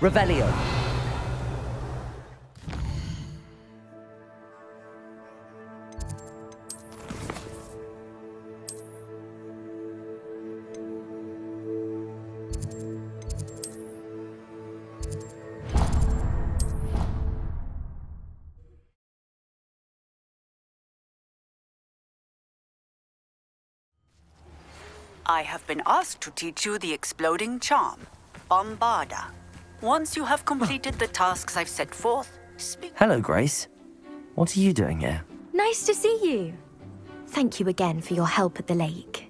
Revelio. I have been asked to teach you the exploding charm, Bombarda. Once you have completed the tasks I've set forth, speak. Hello, Grace. What are you doing here? Nice to see you. Thank you again for your help at the lake.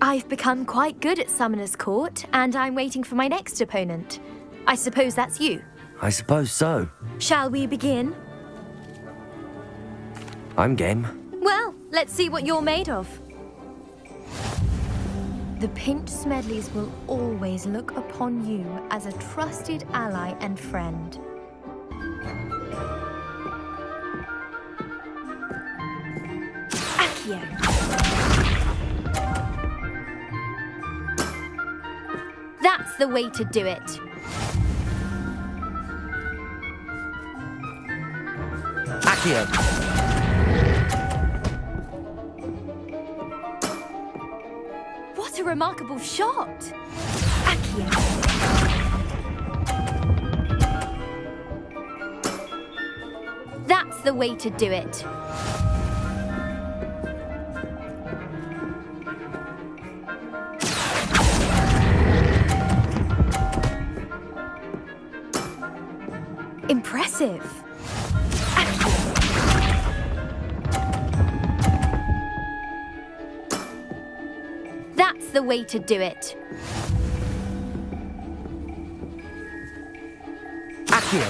I've become quite good at Summoner's Court, and I'm waiting for my next opponent. I suppose that's you. I suppose so. Shall we begin? I'm game. Well, let's see what you're made of. The Pinched Smedleys will always look upon you as a trusted ally and friend. Accio. That's the way to do it. Accio. What a remarkable shot! Accio. That's the way to do it. Impressive. Accio. That's the way to do it. Accio.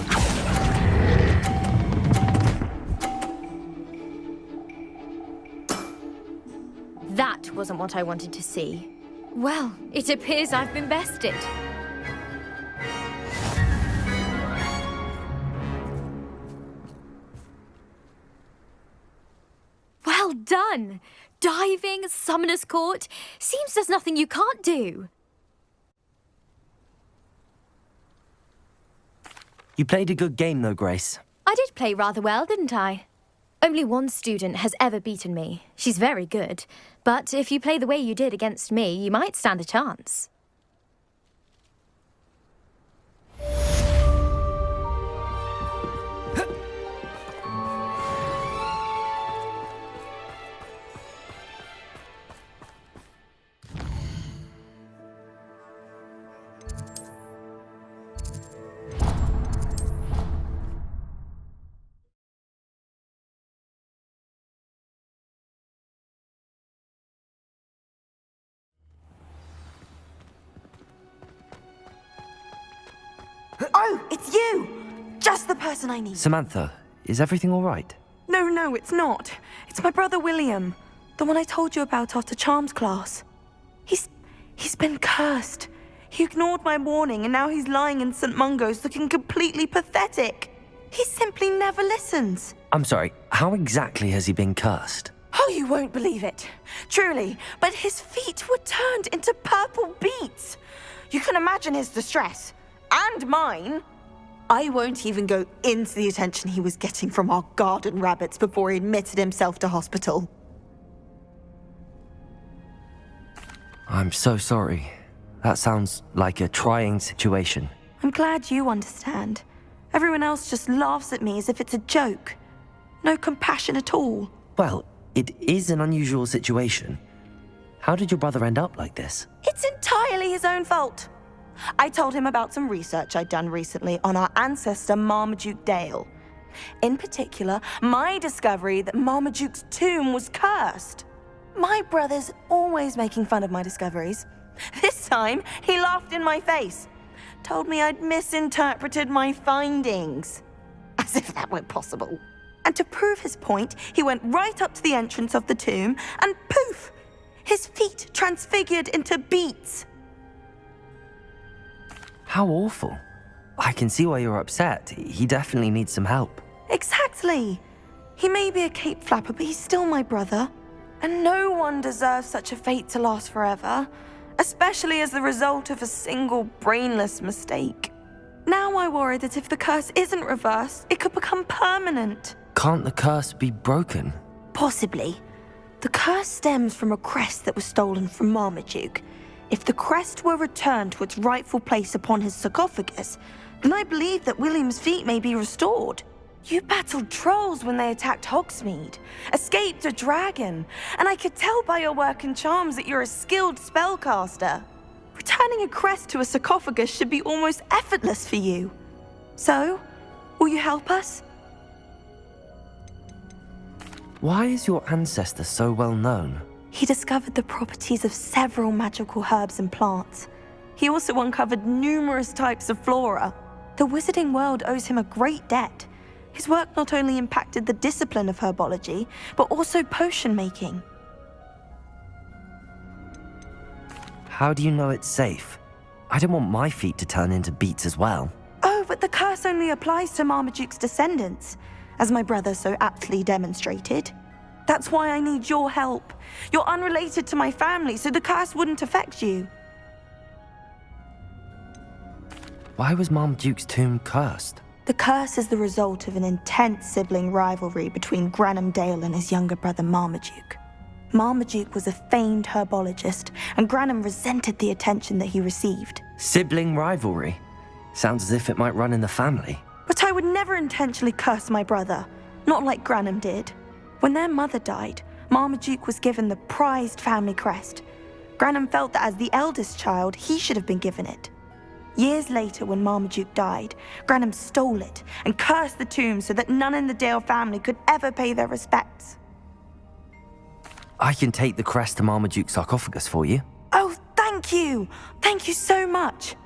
That wasn't what I wanted to see. Well, it appears I've been bested. Well done! Diving, Summoner's Court. Seems there's nothing you can't do. You played a good game, though, Grace. I did play rather well, didn't I? Only one student has ever beaten me. She's very good. But if you play the way you did against me, you might stand a chance. Oh, it's you! Just the person I need. Samantha, is everything all right? No, it's not. It's my brother William. The one I told you about after Charms class. He's been cursed. He ignored my warning and now he's lying in St. Mungo's looking completely pathetic. He simply never listens. I'm sorry, how exactly has he been cursed? Oh, you won't believe it. Truly, but his feet were turned into purple beets. You can imagine his distress. And mine. I won't even go into the attention he was getting from our garden rabbits before he admitted himself to hospital. I'm so sorry. That sounds like a trying situation. I'm glad you understand. Everyone else just laughs at me as if it's a joke. No compassion at all. Well, it is an unusual situation. How did your brother end up like this? It's entirely his own fault. I told him about some research I'd done recently on our ancestor Marmaduke Dale. In particular, my discovery that Marmaduke's tomb was cursed. My brother's always making fun of my discoveries. This time, he laughed in my face. Told me I'd misinterpreted my findings. As if that were possible. And to prove his point, he went right up to the entrance of the tomb and poof! His feet transfigured into beets. How awful. I can see why you're upset. He definitely needs some help. Exactly. He may be a cape flapper, but he's still my brother. And no one deserves such a fate to last forever, especially as the result of a single brainless mistake. Now I worry that if the curse isn't reversed, it could become permanent. Can't the curse be broken? Possibly. The curse stems from a crest that was stolen from Marmaduke. If the crest were returned to its rightful place upon his sarcophagus, then I believe that William's feet may be restored. You battled trolls when they attacked Hogsmeade, escaped a dragon, and I could tell by your work and charms that you're a skilled spellcaster. Returning a crest to a sarcophagus should be almost effortless for you. So, will you help us? Why is your ancestor so well known? He discovered the properties of several magical herbs and plants. He also uncovered numerous types of flora. The wizarding world owes him a great debt. His work not only impacted the discipline of herbology, but also potion making. How do you know it's safe? I don't want my feet to turn into beets as well. Oh, but the curse only applies to Marmaduke's descendants, as my brother so aptly demonstrated. That's why I need your help. You're unrelated to my family, so the curse wouldn't affect you. Why was Marmaduke's tomb cursed? The curse is the result of an intense sibling rivalry between Granham Dale and his younger brother Marmaduke. Marmaduke was a famed herbologist, and Granham resented the attention that he received. Sibling rivalry? Sounds as if it might run in the family. But I would never intentionally curse my brother, not like Granham did. When their mother died, Marmaduke was given the prized family crest. Granham felt that as the eldest child, he should have been given it. Years later, when Marmaduke died, Granham stole it and cursed the tomb so that none in the Dale family could ever pay their respects. I can take the crest to Marmaduke's sarcophagus for you. Oh, thank you! Thank you so much!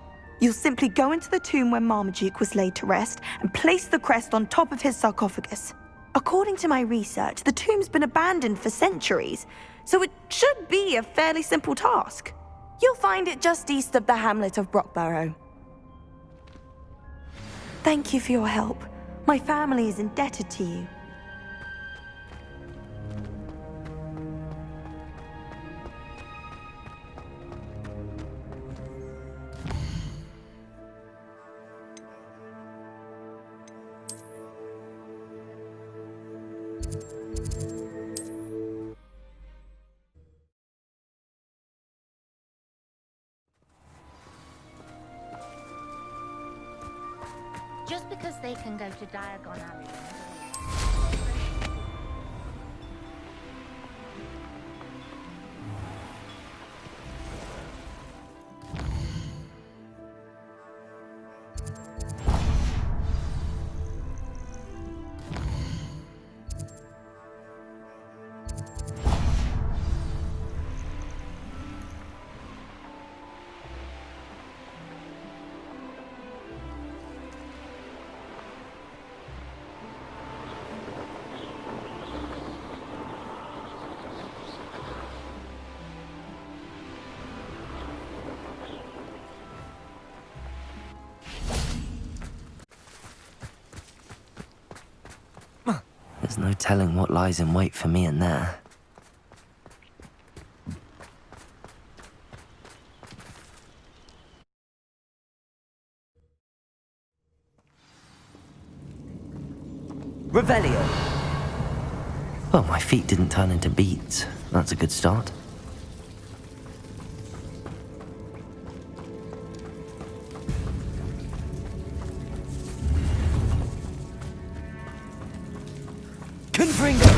You'll simply go into the tomb where Marmaduke was laid to rest and place the crest on top of his sarcophagus. According to my research, the tomb's been abandoned for centuries, so it should be a fairly simple task. You'll find it just east of the hamlet of Brockborough. Thank you for your help. My family is indebted to you. Just because they can go to Diagon Alley. There's no telling what lies in wait for me in there. Revelio! Well, my feet didn't turn into beets. That's a good start. Confringo!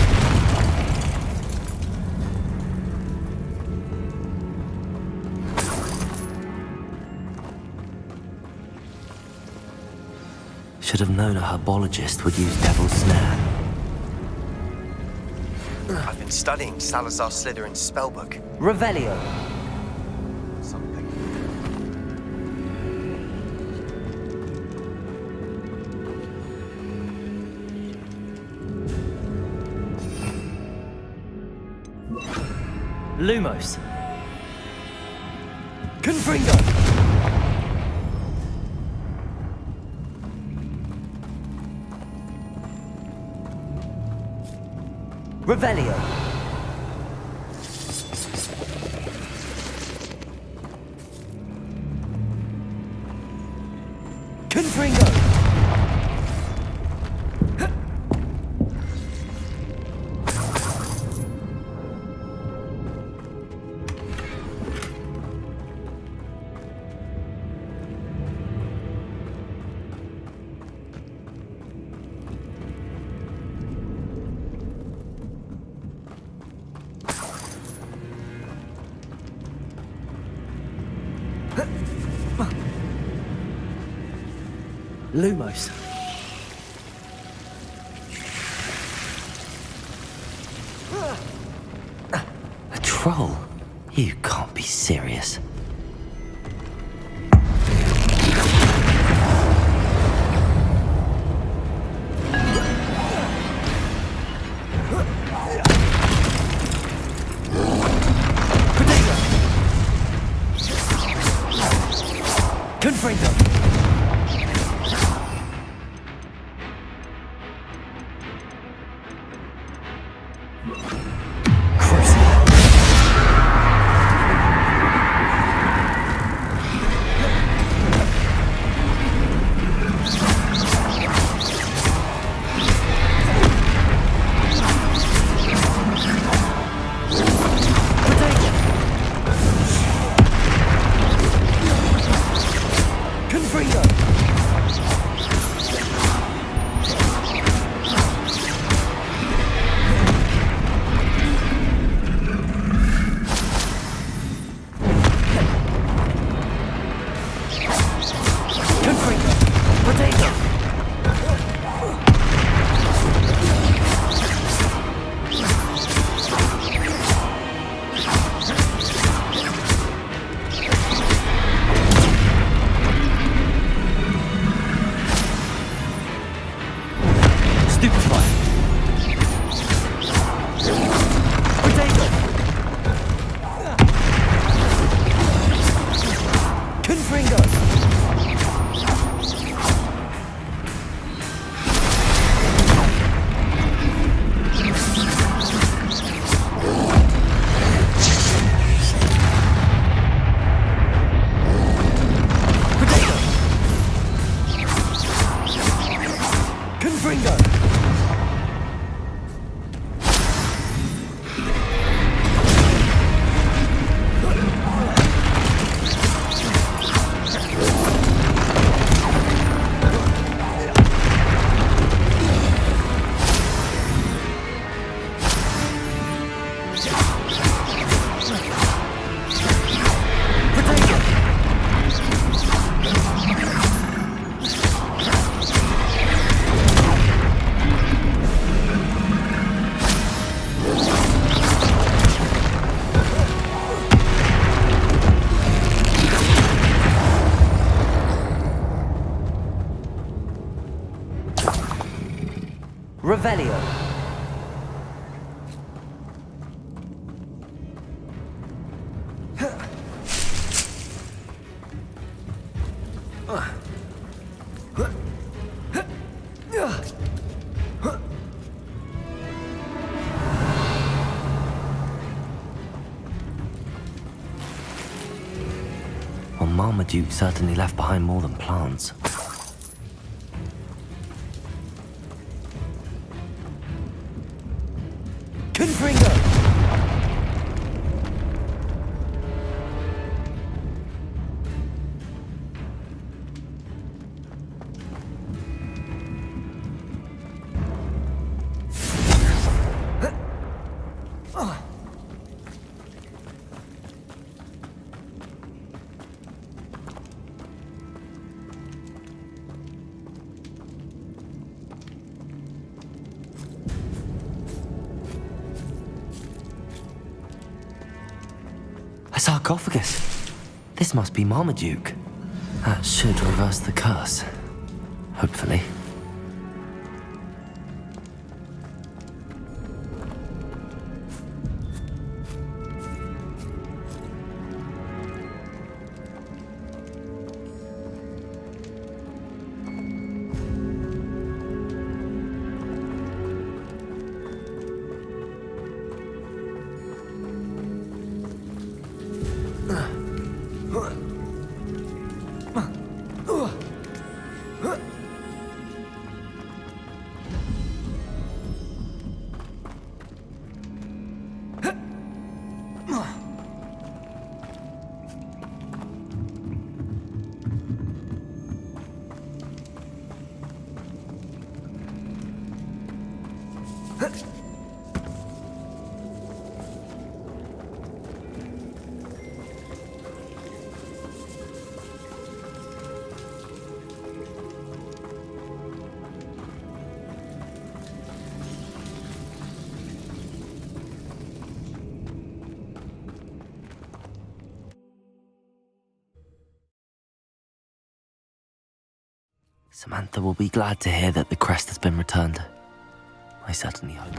Should have known a herbologist would use Devil's Snare. I've been studying Salazar Slytherin's spellbook. Revelio! Something. Lumos. Confringo. Revelio. Confringo. Lumos. A troll? You can't be serious. Confringo. Revelio. Well, Marmaduke certainly left behind more than plants. Confringo! A sarcophagus. This must be Marmaduke. That should reverse the curse. Hopefully. Samantha will be glad to hear that the crest has been returned. I certainly hope.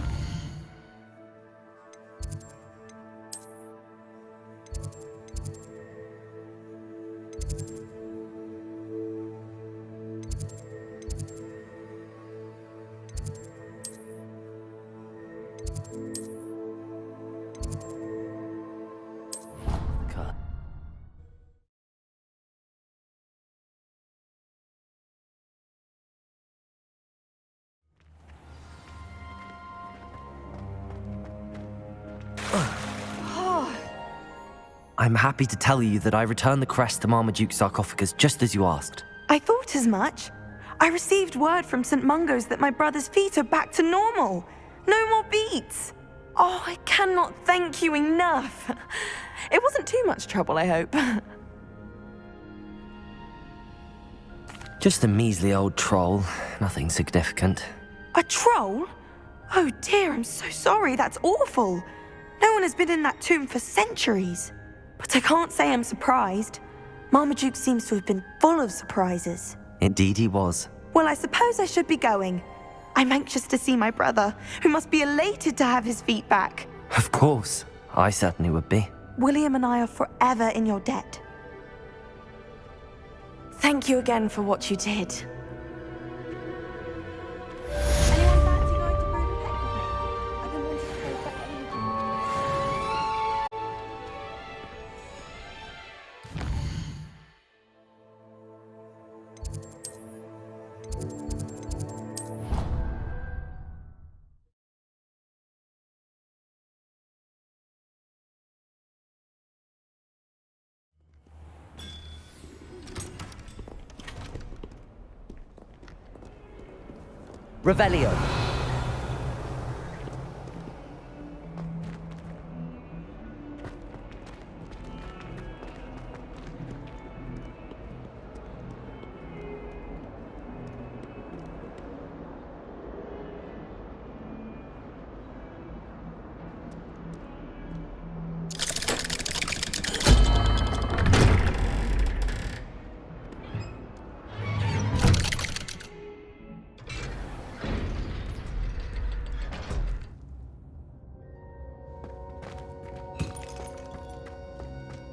I'm happy to tell you that I returned the crest to Marmaduke's sarcophagus just as you asked. I thought as much. I received word from St. Mungo's that my brother's feet are back to normal. No more beats. Oh, I cannot thank you enough. It wasn't too much trouble, I hope. Just a measly old troll, nothing significant. A troll? Oh dear, I'm so sorry, that's awful. No one has been in that tomb for centuries. But I can't say I'm surprised. Marmaduke seems to have been full of surprises. Indeed he was. Well, I suppose I should be going. I'm anxious to see my brother, who must be elated to have his feet back. Of course, I certainly would be. William and I are forever in your debt. Thank you again for what you did. Anyone fancy going to Brood and Peck with me? I've been wanting to go for ages. Revelio.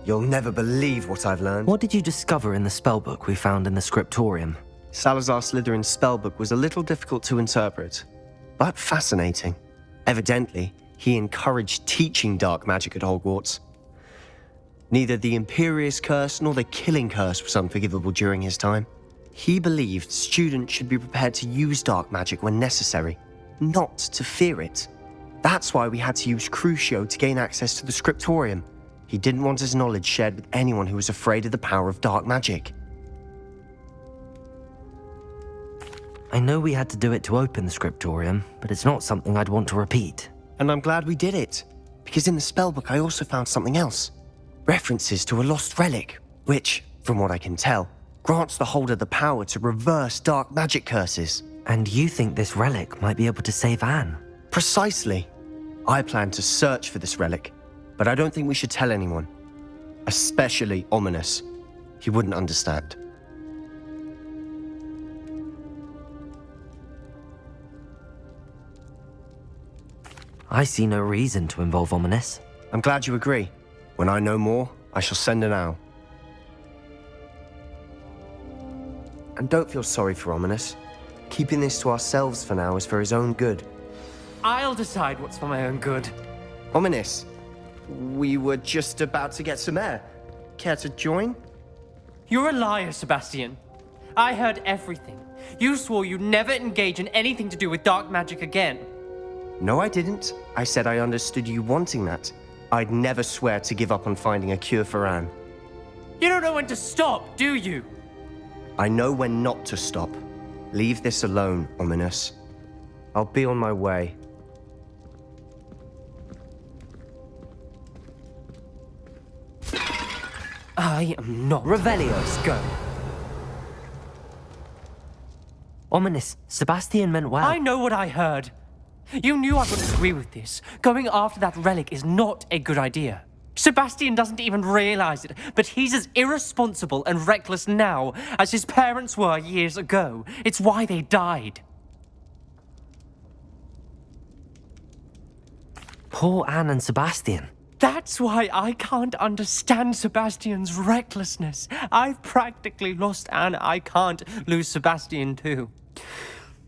You'll never believe what I've learned. What did you discover in the spellbook we found in the scriptorium? Salazar Slytherin's spellbook was a little difficult to interpret, but fascinating. Evidently, he encouraged teaching dark magic at Hogwarts. Neither the Imperious Curse nor the Killing Curse was unforgivable during his time. He believed students should be prepared to use dark magic when necessary, not to fear it. That's why we had to use Crucio to gain access to the scriptorium. He didn't want his knowledge shared with anyone who was afraid of the power of dark magic. I know we had to do it to open the scriptorium, but it's not something I'd want to repeat. And I'm glad we did it, because in the spellbook I also found something else. References to a lost relic, which, from what I can tell, grants the holder the power to reverse dark magic curses. And you think this relic might be able to save Anne? Precisely. I plan to search for this relic, but I don't think we should tell anyone. Especially Ominous. He wouldn't understand. I see no reason to involve Ominous. I'm glad you agree. When I know more, I shall send an owl. And don't feel sorry for Ominous. Keeping this to ourselves for now is for his own good. I'll decide what's for my own good. Ominous, we were just about to get some air. care to join? You're a liar, Sebastian. I heard everything. You swore you'd never engage in anything to do with dark magic again. No, I didn't. I said I understood you wanting that. I'd never swear to give up on finding a cure for Anne. You don't know when to stop, do you? I know when not to stop. Leave this alone, Ominous. I'll be on my way. I am not. Revelios, go. Ominous, Sebastian meant well. I know what I heard. You knew I would agree with this. Going after that relic is not a good idea. Sebastian doesn't even realize it, but he's as irresponsible and reckless now as his parents were years ago. It's why they died. Poor Anne and Sebastian. That's why I can't understand Sebastian's recklessness. I've practically lost Anne. I can't lose Sebastian too.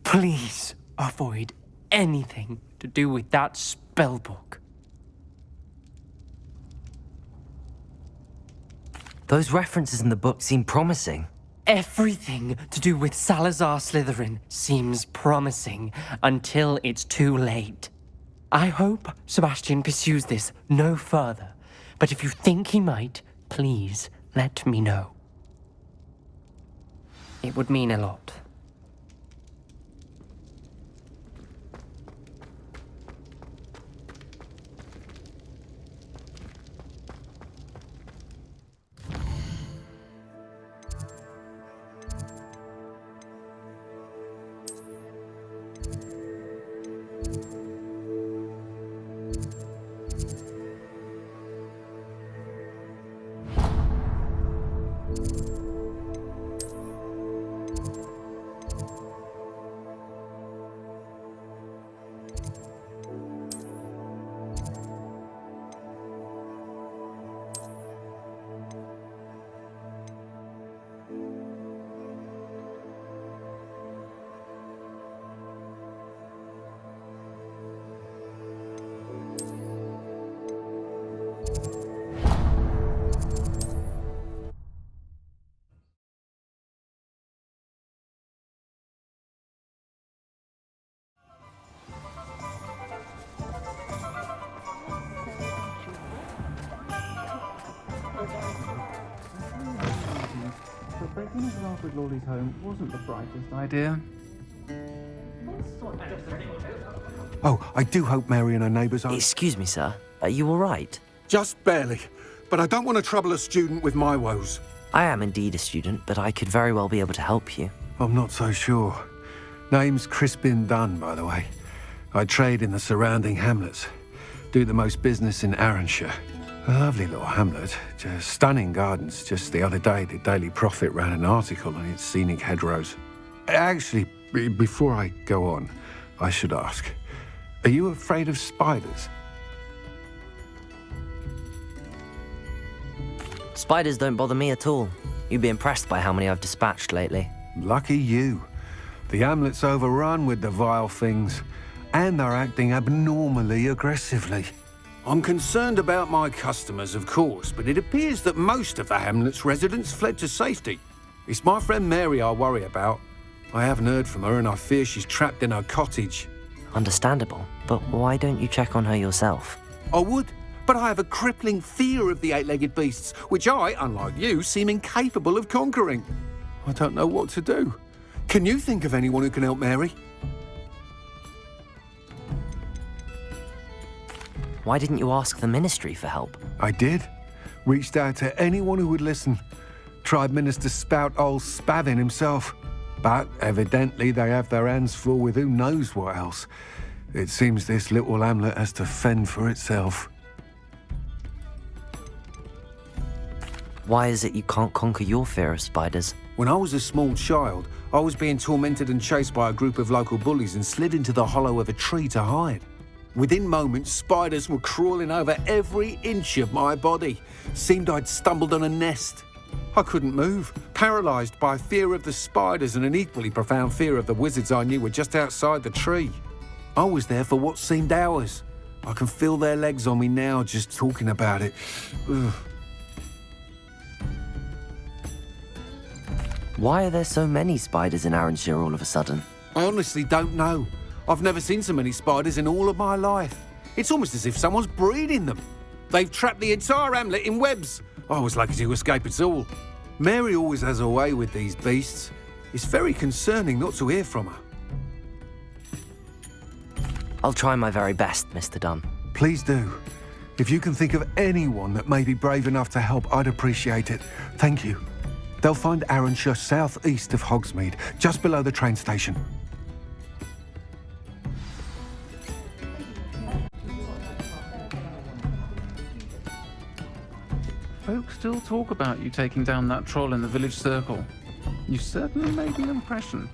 Please avoid anything to do with that spellbook. Those references in the book seem promising. Everything to do with Salazar Slytherin seems promising until it's too late. I hope Sebastian pursues this no further, but if you think he might, please let me know. It would mean a lot. But breaking his laugh with Lawley's home wasn't the brightest idea. Oh, I do hope Mary and her neighbours are... Excuse me, sir. Are you all right? Just barely. But I don't want to trouble a student with my woes. I am indeed a student, but I could very well be able to help you. I'm not so sure. Name's Crispin Dunn, by the way. I trade in the surrounding hamlets. Do the most business in Arranshire. A lovely little hamlet. Just stunning gardens. Just the other day, the Daily Prophet ran an article on its scenic hedgerows. Actually, before I go on, I should ask, are you afraid of spiders? Spiders don't bother me at all. You'd be impressed by how many I've dispatched lately. Lucky you. The hamlet's overrun with the vile things, and they're acting abnormally aggressively. I'm concerned about my customers, of course, but it appears that most of the hamlet's residents fled to safety. It's my friend Mary I worry about. I haven't heard from her, and I fear she's trapped in her cottage. Understandable, but why don't you check on her yourself? I would, but I have a crippling fear of the eight-legged beasts, which I, unlike you, seem incapable of conquering. I don't know what to do. Can you think of anyone who can help Mary? Why didn't you ask the ministry for help? I did. Reached out to anyone who would listen. Tried Minister Spout old Spavin himself. But evidently they have their hands full with who knows what else. It seems this little hamlet has to fend for itself. Why is it you can't conquer your fear of spiders? When I was a small child, I was being tormented and chased by a group of local bullies and slid into the hollow of a tree to hide. Within moments, spiders were crawling over every inch of my body. Seemed I'd stumbled on a nest. I couldn't move, paralysed by fear of the spiders and an equally profound fear of the wizards I knew were just outside the tree. I was there for what seemed hours. I can feel their legs on me now just talking about it. Ugh. Why are there so many spiders in Arranshire all of a sudden? I honestly don't know. I've never seen so many spiders in all of my life. It's almost as if someone's breeding them. They've trapped the entire hamlet in webs. I was lucky to escape it all. Mary always has a way with these beasts. It's very concerning not to hear from her. I'll try my very best, Mr. Dunn. Please do. If you can think of anyone that may be brave enough to help, I'd appreciate it. Thank you. They'll find Arranshire southeast of Hogsmeade, just below the train station. Folks still talk about you taking down that troll in the village circle. You certainly made an impression.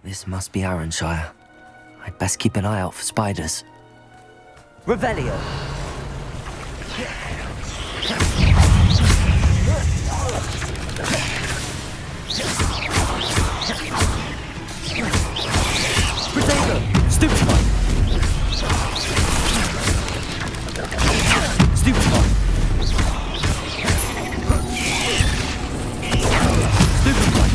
This must be Arranshire. I'd best keep an eye out for spiders. Revelio! Potato! Stupefy! Stupefy! Stupefy!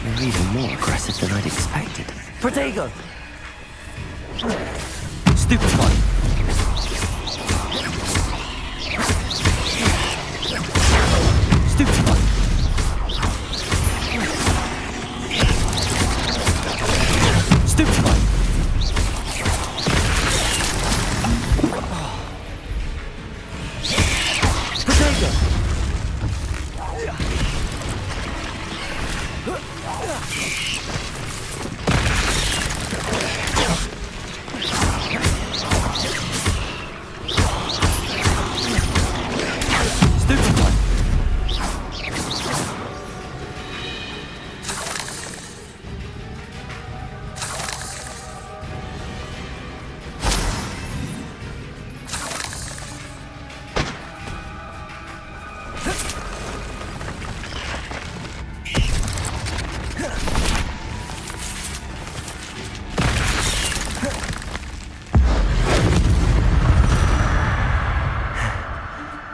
They're even more aggressive than I'd expected. Protego! Stupefy! Stupefy! Stupefy! Protego!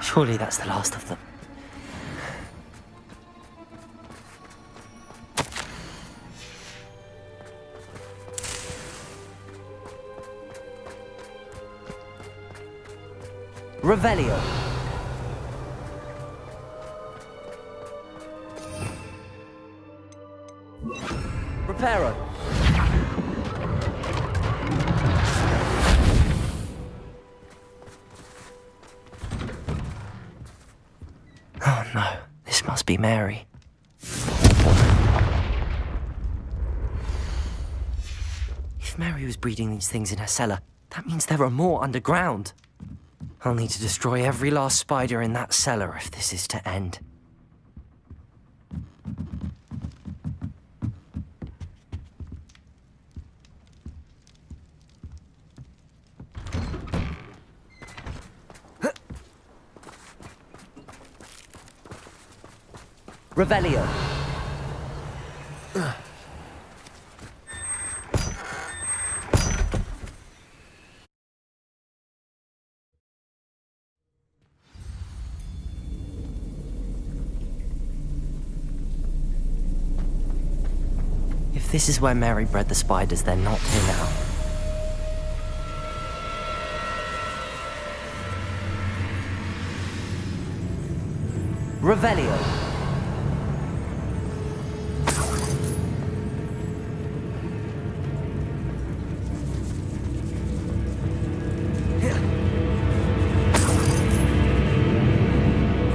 Surely that's the last of them. Revelio. Reparo. Oh no, this must be Mary. If Mary was breeding these things in her cellar, that means there are more underground. I'll need to destroy every last spider in that cellar if this is to end. Revelio. If this is where Mary bred the spiders, they're not here now. Revelio.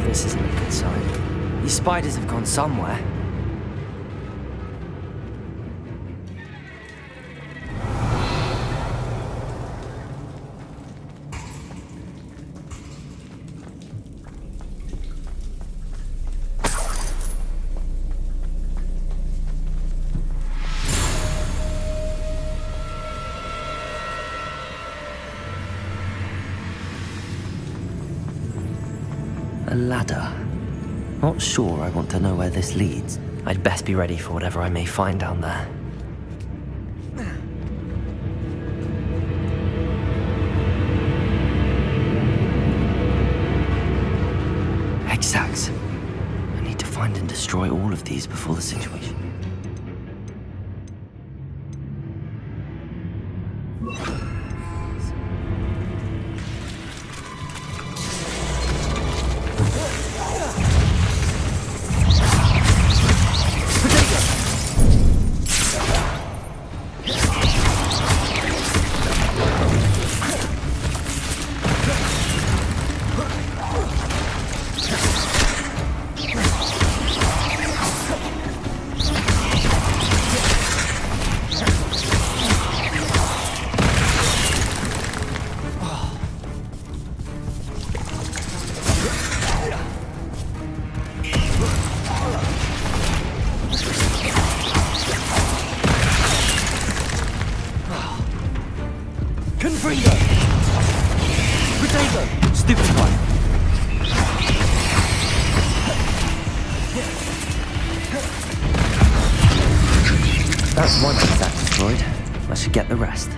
This isn't a good sign. These spiders have gone somewhere. A ladder. Not sure I want to know where this leads. I'd best be ready for whatever I may find down there. Exacts. I need to find and destroy all of these before the situation. That's one exact destroyed. I should get the rest.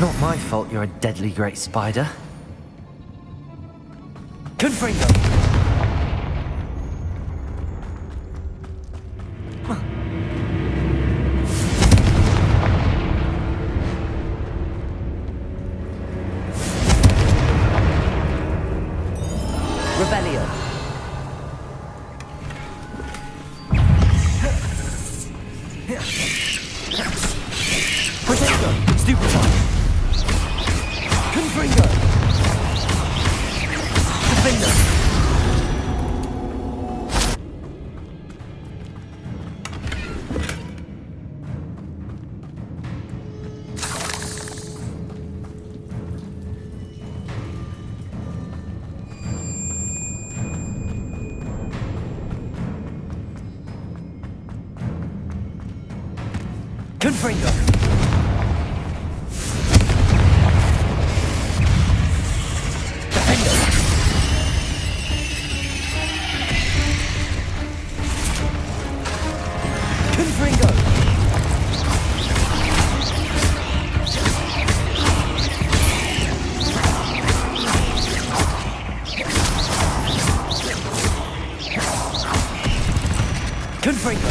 Not my fault you're a deadly great spider. Confringo! Revelio. Protego! Stupefy! Confringo! Defender! Confringo!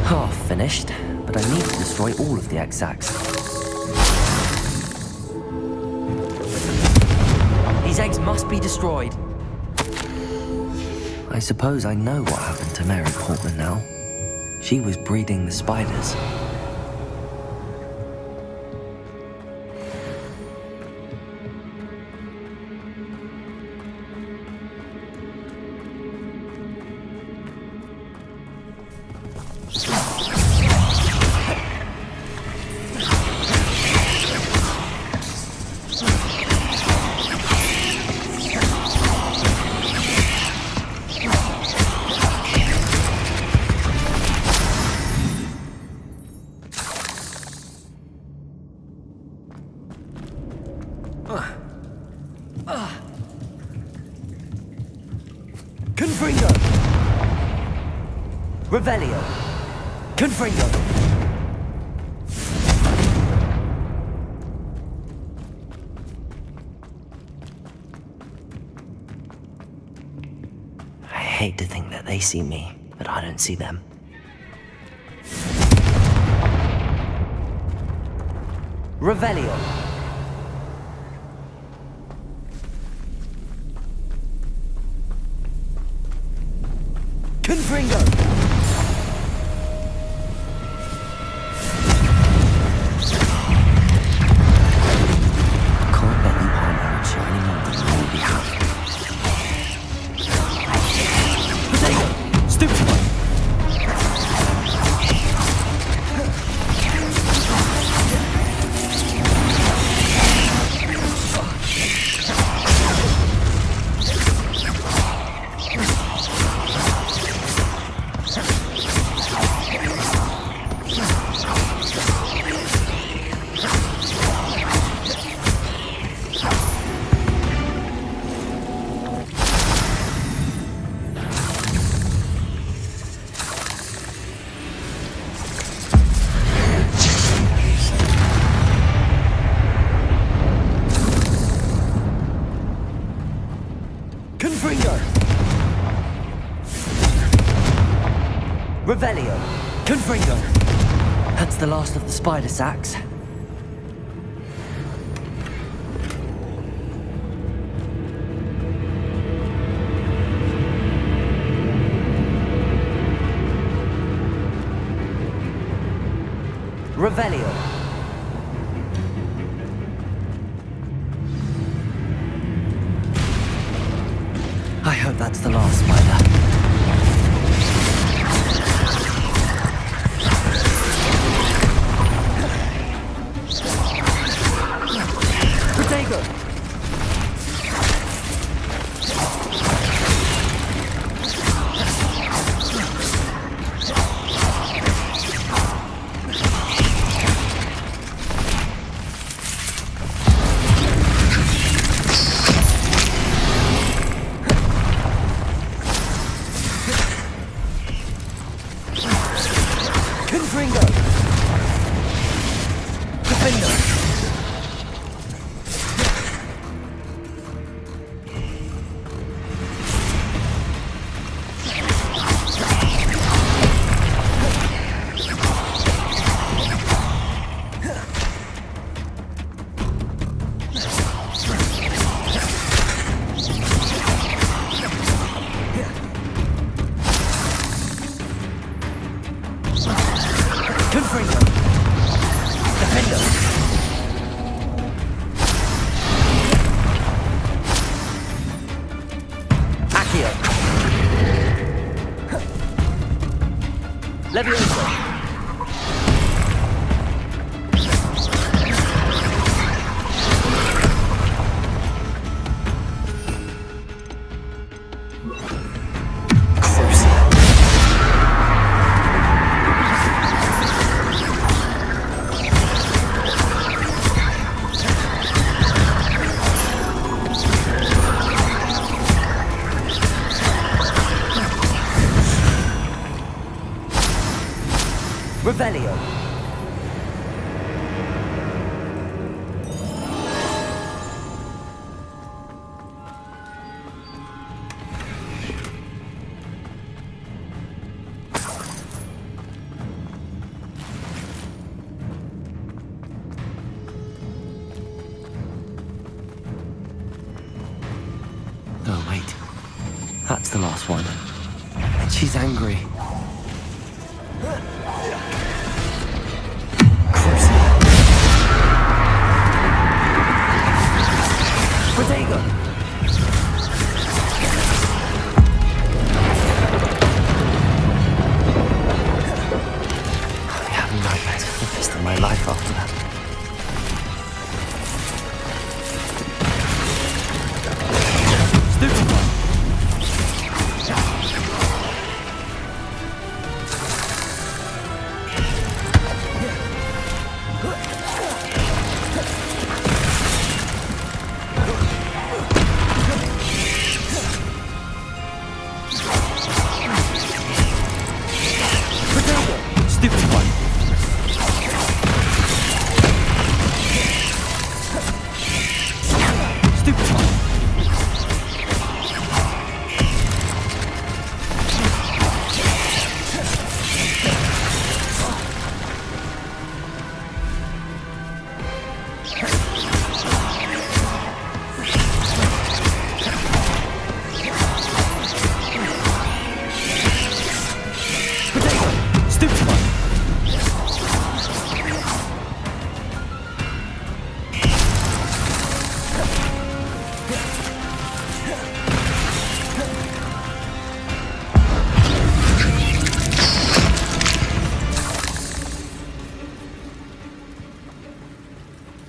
Half finished, but I need to destroy all of the exacts. These eggs must be destroyed. I suppose I know what happened to Mary Portman now. She was breeding the spiders. Confringo! Revelio! Confringo! I hate to think that they see me, but I don't see them. Revelio! Confringo! Can't let you harm Archer any more than you already have. Potato! Stupid one! Revelio! Confringo! That's the last of the spider sacks. Revelio! I hope that's the last spider. Revelio! Oh, wait. That's the last one. And she's angry. Protego! I have nightmares for the rest of my life after that. Stupid one!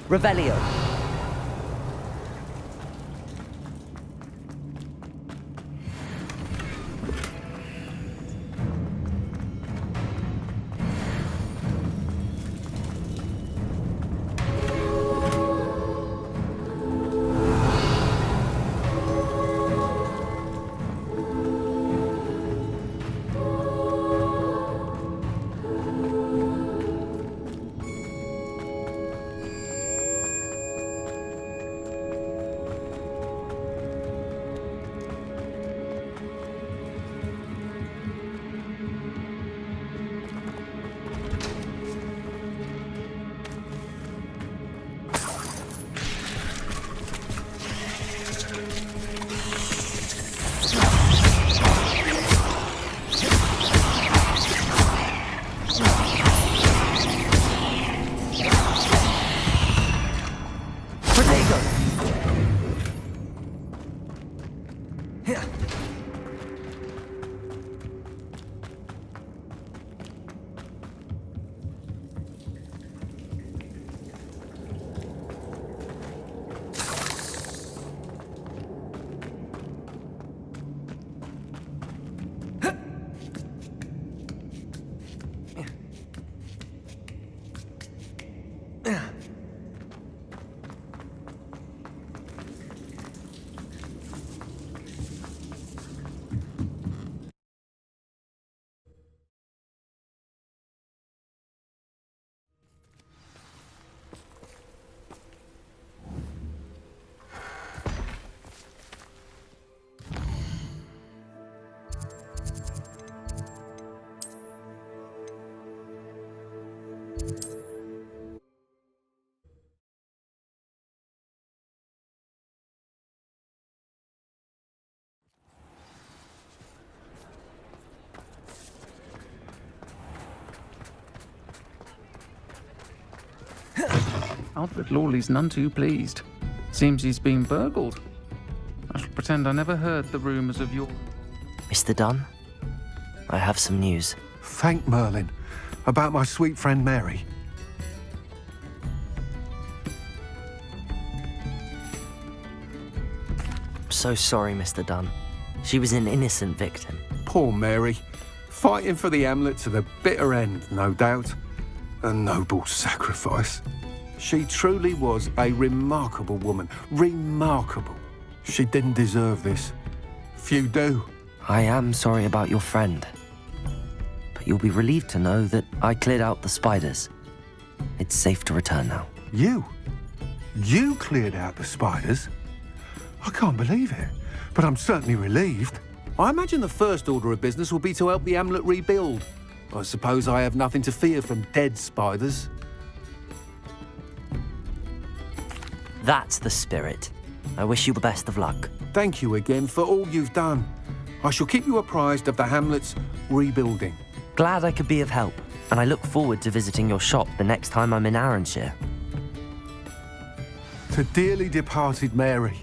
Revelio. Alfred Lawley's none too pleased. Seems he's been burgled. I shall pretend I never heard the rumours of your... Mr. Dunn, I have some news. Thank Merlin. About my sweet friend Mary. So sorry, Mr. Dunn. She was an innocent victim. Poor Mary. Fighting for the Hamlet to the bitter end, no doubt. A noble sacrifice. She truly was a remarkable woman. Remarkable. She didn't deserve this. Few do. I am sorry about your friend. But you'll be relieved to know that I cleared out the spiders. It's safe to return now. You? You cleared out the spiders? I can't believe it, but I'm certainly relieved. I imagine the first order of business will be to help the Hamlet rebuild. I suppose I have nothing to fear from dead spiders. That's the spirit. I wish you the best of luck. Thank you again for all you've done. I shall keep you apprised of the Hamlet's rebuilding. Glad I could be of help, and I look forward to visiting your shop the next time I'm in Arranshire. To dearly departed Mary,